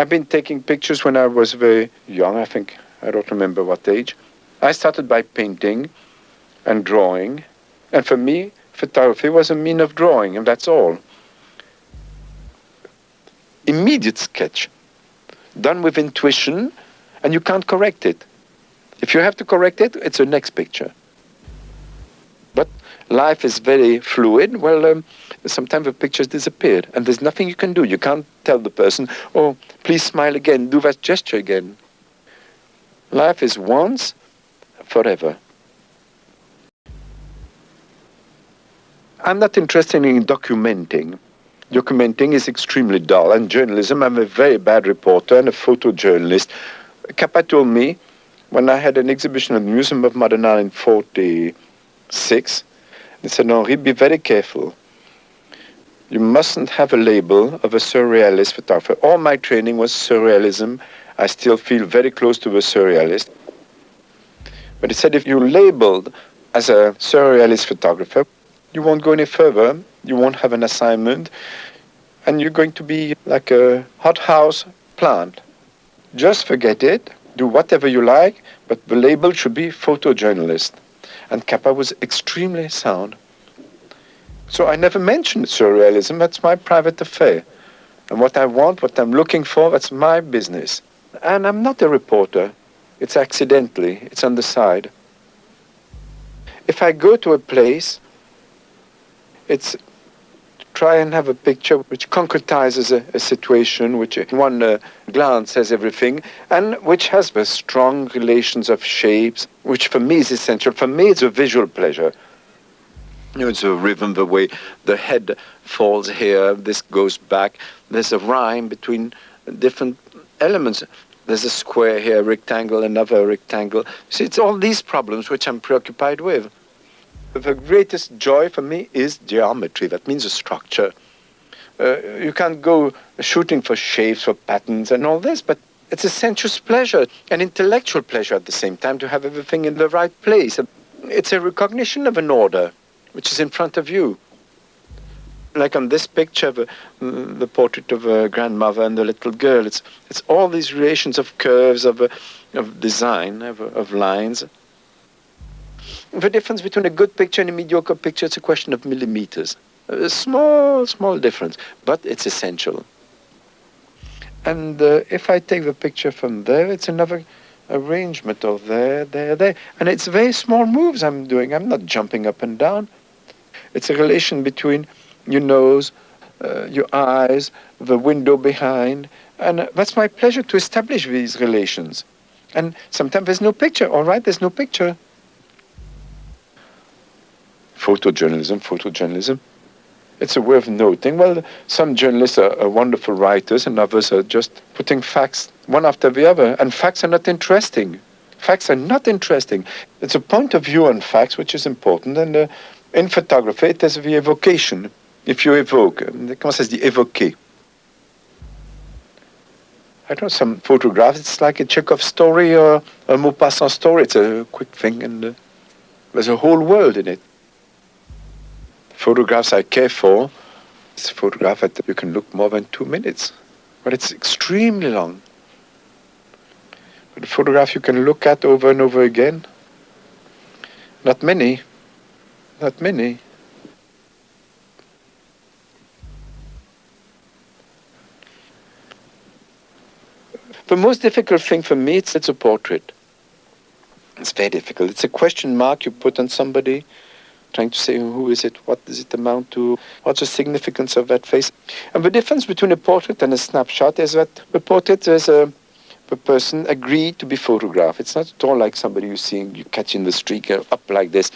I've been taking pictures when I was very young, I think. I don't remember what age. I started by painting and drawing. And for me, photography was a mean of drawing, and that's all. Immediate sketch, done with intuition, and you can't correct it. If you have to correct it, it's the next picture. But life is very fluid. Well, sometimes the pictures disappeared, and there's nothing you can do. You can't tell the person, oh, please smile again, do that gesture again. Life is once, forever. I'm not interested in documenting. Documenting is extremely dull, and journalism, I'm a very bad reporter and a photojournalist. Kappa told me, when I had an exhibition at the Museum of Modern Art in 1946, he said, Henri, be very careful. You mustn't have a label of a surrealist photographer. All my training was surrealism. I still feel very close to a surrealist. But he said, if you're labeled as a surrealist photographer, you won't go any further, you won't have an assignment, and you're going to be like a hothouse plant. Just forget it, do whatever you like, but the label should be photojournalist. And Kappa was extremely sound. So I never mentioned surrealism, that's my private affair. And what I want, what I'm looking for, that's my business. And I'm not a reporter. It's accidentally, it's on the side. If I go to a place, it's try and have a picture which concretizes a situation, which in one glance says everything, and which has the strong relations of shapes, which for me is essential. For me, it's a visual pleasure. You know, it's a rhythm, the way the head falls here, this goes back. There's a rhyme between different elements. There's a square here, a rectangle, another rectangle. See, it's all these problems which I'm preoccupied with. The greatest joy for me is geometry. That means a structure. You can't go shooting for shapes, for patterns and all this, but it's a sensuous pleasure, an intellectual pleasure at the same time to have everything in the right place. It's a recognition of an order which is in front of you. Like on this picture, the portrait of a grandmother and the little girl, it's all these relations of curves, of design, of lines. The difference between a good picture and a mediocre picture, it's a question of millimeters. A small, small difference, but it's essential. And if I take the picture from there, it's another arrangement of there, there, there. And it's very small moves I'm doing. I'm not jumping up and down. It's a relation between your nose, your eyes, the window behind. And that's my pleasure to establish these relations. And sometimes there's no picture. All right, there's no picture. Photojournalism. It's a way of noting. Well, some journalists are wonderful writers and others are just putting facts one after the other. And facts are not interesting. Facts are not interesting. It's a point of view on facts which is important. And in photography, it has the evocation. If you evoke, comment ça se dit évoquer? I don't know, some photographs, it's like a Chekhov story or a Maupassant story. It's a quick thing and there's a whole world in it. Photographs I care for, it's a photograph that you can look more than 2 minutes, but it's extremely long. But a photograph you can look at over and over again, not many. The most difficult thing for me, it's a portrait. It's very difficult. It's a question mark you put on somebody, trying to say, who is it? What does it amount to? What's the significance of that face? And the difference between a portrait and a snapshot is that the portrait is the person agreed to be photographed. It's not at all like somebody you see, you catch in the street, up like this.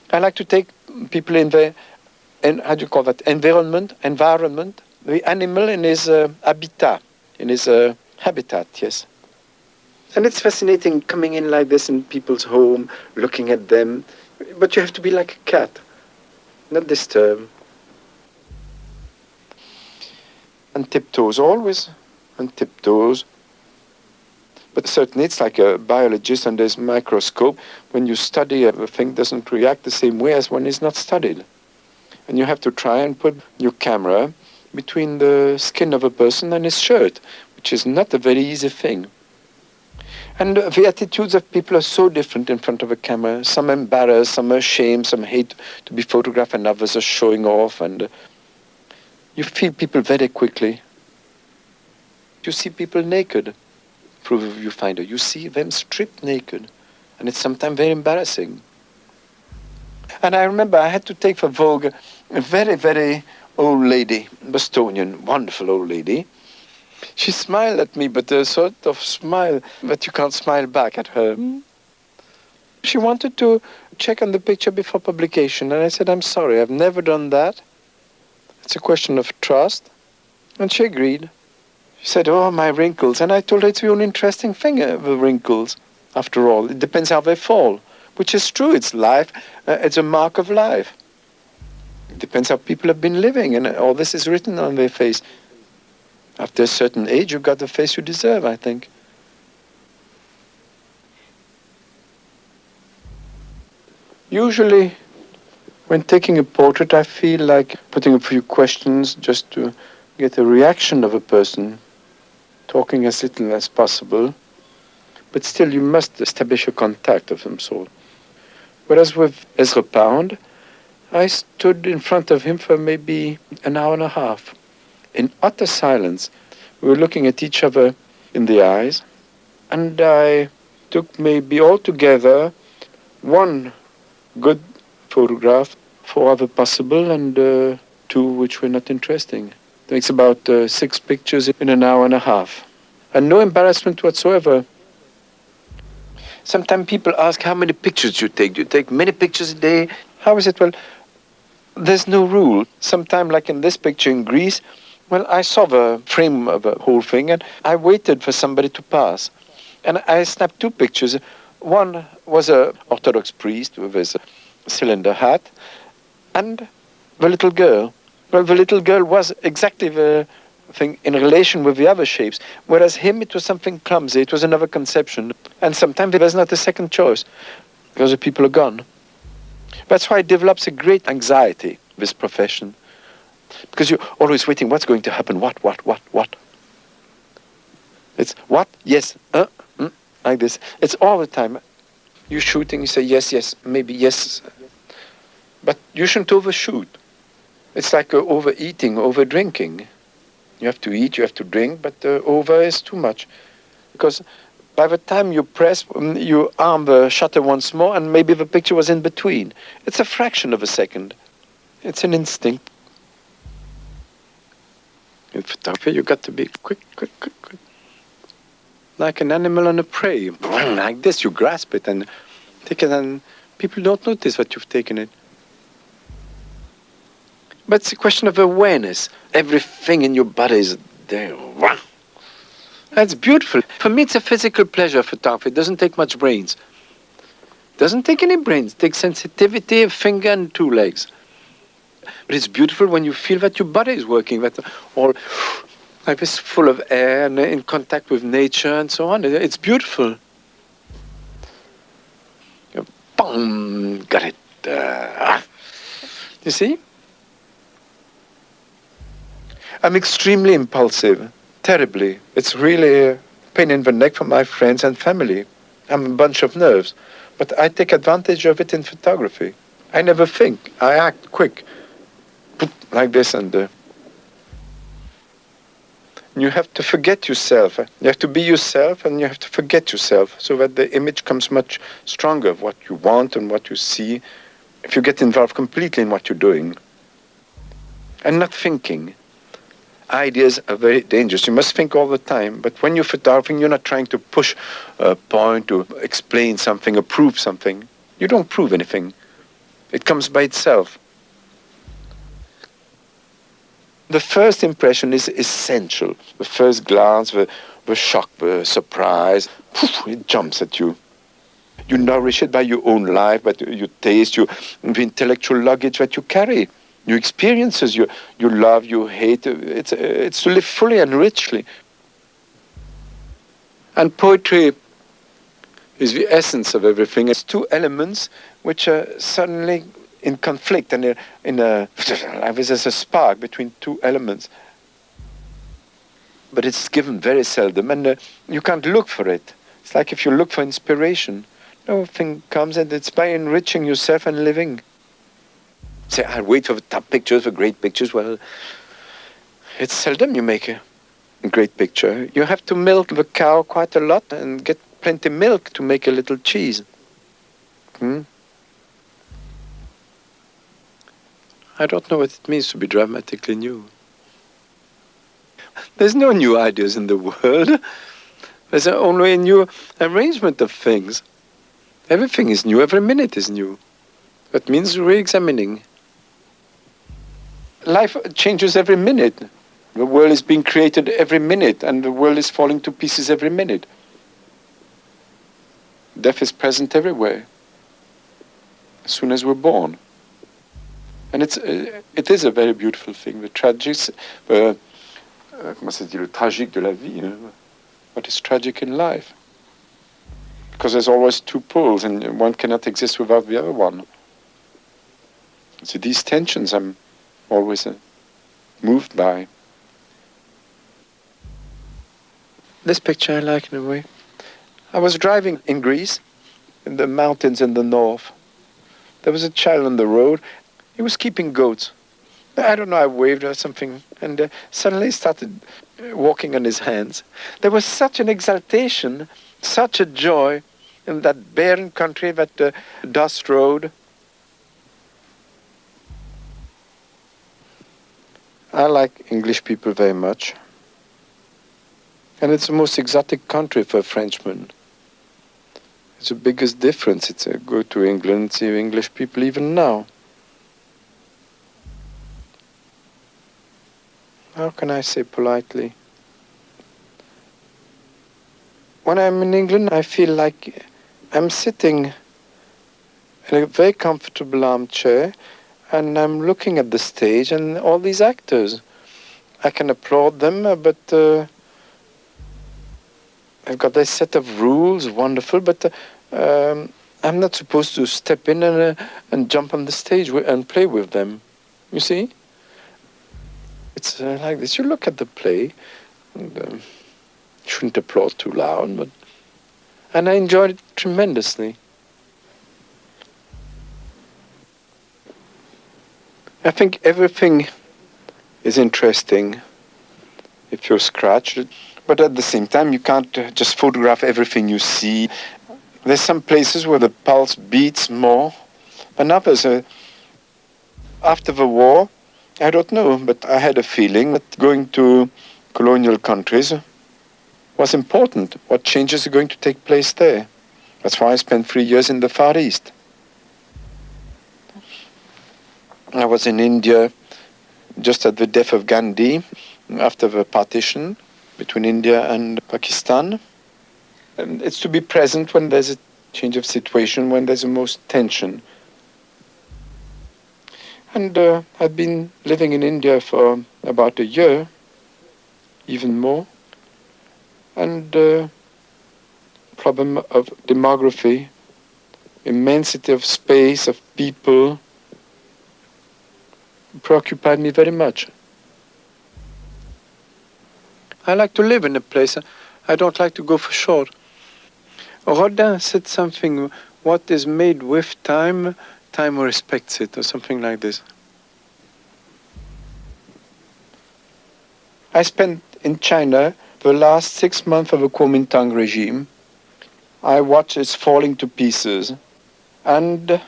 I like to take people in the, how do you call that, environment, the animal in his habitat, yes. And it's fascinating coming in like this in people's home, looking at them. But you have to be like a cat, not disturb. On tiptoes, always on tiptoes. But certainly it's like a biologist under his microscope. When you study, a thing doesn't react the same way as when it's not studied. And you have to try and put your camera between the skin of a person and his shirt, which is not a very easy thing. And the attitudes of people are so different in front of a camera. Some are embarrassed, some are ashamed, some hate to be photographed, and others are showing off. And you feel people very quickly. You see people naked, proof of viewfinder. You see them stripped naked. And it's sometimes very embarrassing. And I remember I had to take for Vogue a very, very old lady, Bostonian, wonderful old lady. She smiled at me, but a sort of smile that you can't smile back at her. She wanted to check on the picture before publication, and I said, I'm sorry, I've never done that. It's a question of trust. And she agreed. She said, oh, my wrinkles. And I told her it's the only interesting thing, the wrinkles. After all, it depends how they fall, which is true. It's life. It's a mark of life. It depends how people have been living, and all this is written on their face. After a certain age, you've got the face you deserve, I think. Usually, when taking a portrait, I feel like putting a few questions just to get a reaction of a person, talking as little as possible. But still, you must establish a contact of some sort. Whereas with Ezra Pound, I stood in front of him for maybe an hour and a half. In utter silence, we were looking at each other in the eyes, and I took maybe altogether one good photograph, 4 other possible, and 2 which were not interesting. It makes about 6 pictures in an hour and a half. And no embarrassment whatsoever. Sometimes people ask how many pictures you take. Do you take many pictures a day? How is it? Well, there's no rule. Sometimes, like in this picture in Greece, well, I saw the frame of the whole thing, and I waited for somebody to pass. And I snapped 2 pictures. One was an Orthodox priest with his cylinder hat, and the little girl. Well, the little girl was exactly the thing in relation with the other shapes, whereas him, it was something clumsy. It was another conception. And sometimes there's not a second choice, because the people are gone. That's why it develops a great anxiety, this profession. Because you're always waiting, what's going to happen? What? It's what? Yes, like this. It's all the time. You're shooting, you say yes, maybe yes. But you shouldn't overshoot. It's like overeating, overdrinking. You have to eat, you have to drink, but over is too much. Because by the time you press, you arm the shutter once more, and maybe the picture was in between. It's a fraction of a second. It's an instinct. In photography, you got to be quick. Like an animal on a prey. Like this, you grasp it and take it, and people don't notice that you've taken it. But it's a question of awareness. Everything in your body is there. That's beautiful. For me, it's a physical pleasure, photography. It doesn't take much brains. It doesn't take any brains. It takes sensitivity, a finger, and 2 legs. But it's beautiful when you feel that your body is working, that all like this, full of air and in contact with nature and so on. It's beautiful. Boom, got it. You see? I'm extremely impulsive, terribly. It's really a pain in the neck for my friends and family. I'm a bunch of nerves, but I take advantage of it in photography. I never think. I act quick, like this, and you have to forget yourself. You have to be yourself, and you have to forget yourself, so that the image comes much stronger of what you want and what you see, if you get involved completely in what you're doing, and not thinking. Ideas are very dangerous. You must think all the time. But when you're photographing, you're not trying to push a point, to explain something, or prove something. You don't prove anything. It comes by itself. The first impression is essential. The first glance, the shock, the surprise, it jumps at you. You nourish it by your own life, by your taste, the intellectual luggage that you carry. Your experiences, your love, your hate, it's to live fully and richly. And poetry is the essence of everything. It's 2 elements which are suddenly in conflict and there's a spark between two elements. But it's given very seldom, and you can't look for it. It's like if you look for inspiration, nothing comes, and it's by enriching yourself and living. Say, I'll wait for the top pictures, for great pictures. Well, it's seldom you make a great picture. You have to milk the cow quite a lot and get plenty of milk to make a little cheese. I don't know what it means to be dramatically new. There's no new ideas in the world. There's only a new arrangement of things. Everything is new, every minute is new. That means re-examining. Life changes every minute. The world is being created every minute, and the world is falling to pieces every minute. Death is present everywhere, as soon as we're born. And it is a very beautiful thing. The tragic, comment ça dit, le tragique de la vie, what is tragic in life? Because there's always two poles, and one cannot exist without the other one. So these tensions I'm always moved by. This picture I like in a way. I was driving in Greece, in the mountains in the north. There was a child on the road. He was keeping goats. I don't know, I waved or something, and suddenly he started walking on his hands. There was such an exaltation, such a joy in that barren country, that dust road. I like English people very much. And it's the most exotic country for a Frenchman. It's the biggest difference. It's go to England, see English people even now. How can I say politely? When I'm in England, I feel like I'm sitting in a very comfortable armchair, and I'm looking at the stage and all these actors. I can applaud them, but I've got this set of rules, wonderful, but I'm not supposed to step in and jump on the stage and play with them. You see? It's like this. You look at the play, and shouldn't applaud too loud, and I enjoyed it tremendously. I think everything is interesting if you're scratched, but at the same time you can't just photograph everything you see. There's some places where the pulse beats more than others. After the war, I don't know, but I had a feeling that going to colonial countries was important. What changes are going to take place there? That's why I spent 3 years in the Far East. I was in India just at the death of Gandhi, after the partition between India and Pakistan. And it's to be present when there's a change of situation, when there's the most tension. And I've been living in India for about a year, even more. And problem of demography, immensity of space, of people, preoccupied me very much. I like to live in a place. I don't like to go for short. Rodin said something, what is made with time, time respects it, or something like this. I spent in China the last 6 months of the Kuomintang regime. I watched it falling to pieces. And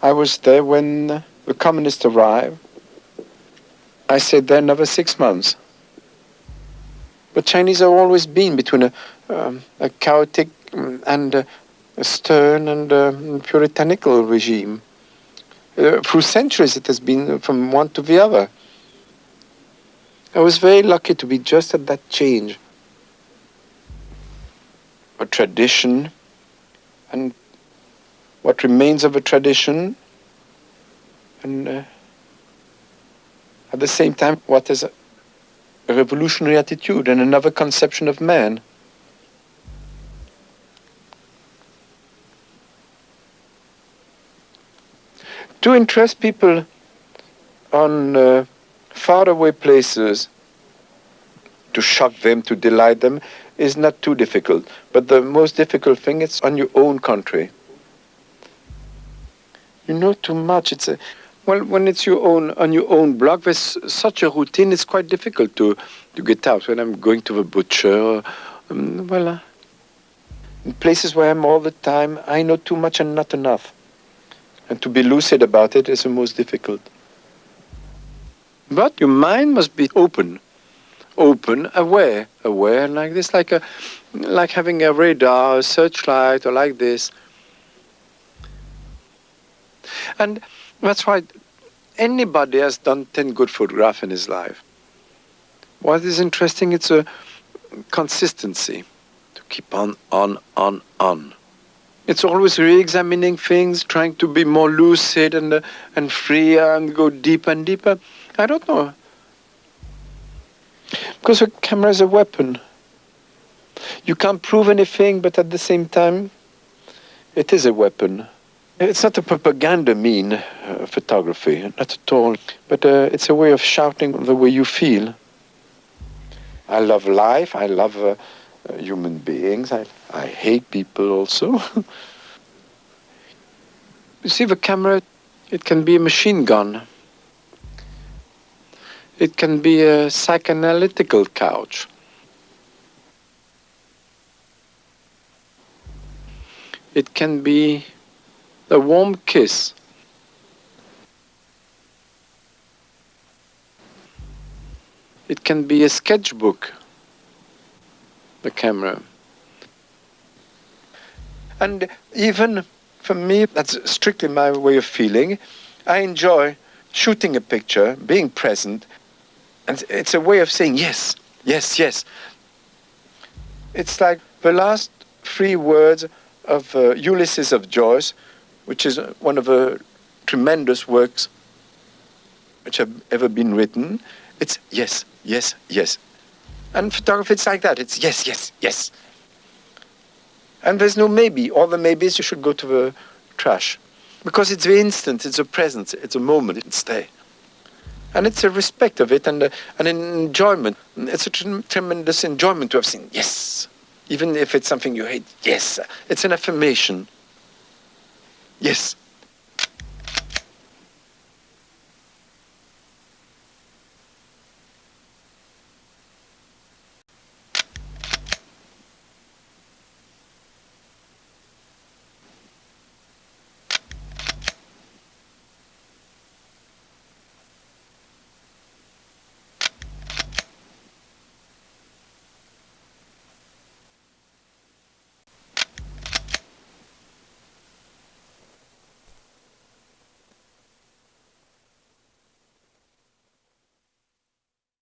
I was there when the communists arrived. I stayed there another 6 months. But Chinese have always been between a chaotic and a stern and puritanical regime. Through centuries it has been from one to the other. I was very lucky to be just at that change. A tradition, and what remains of a tradition, and at the same time what is a revolutionary attitude and another conception of man. To interest people on faraway places, to shock them, to delight them, is not too difficult. But the most difficult thing is on your own country. You know too much. Well, when it's on your own block, there's such a routine. It's quite difficult to get out. When I'm going to the butcher, in places where I'm all the time, I know too much and not enough. And to be lucid about it is the most difficult. But your mind must be open, aware, like this, like having a radar, a searchlight, or like this. And that's why anybody has done 10 good photographs in his life. What is interesting, it's a consistency to keep on. It's always re-examining things, trying to be more lucid and freer and go deeper and deeper. I don't know. Because a camera is a weapon. You can't prove anything, but at the same time, it is a weapon. It's not a propaganda photography, not at all. But it's a way of shouting the way you feel. I love life. I love human beings. I hate people also. You see, the camera, it can be a machine gun. It can be a psychoanalytical couch. It can be a warm kiss. It can be a sketchbook, the camera. And even for me, that's strictly my way of feeling. I enjoy shooting a picture, being present, and it's a way of saying yes, yes, yes. It's like the last 3 words of Ulysses of Joyce, which is one of the tremendous works which have ever been written. It's yes, yes, yes. And photography, it's like that. It's yes, yes, yes. And there's no maybe. All the maybes, you should go to the trash. Because it's the instant, it's a presence, it's a moment, it's there. And it's a respect of it and an enjoyment. It's a tremendous enjoyment to have seen yes. Even if it's something you hate, yes. It's an affirmation. Yes.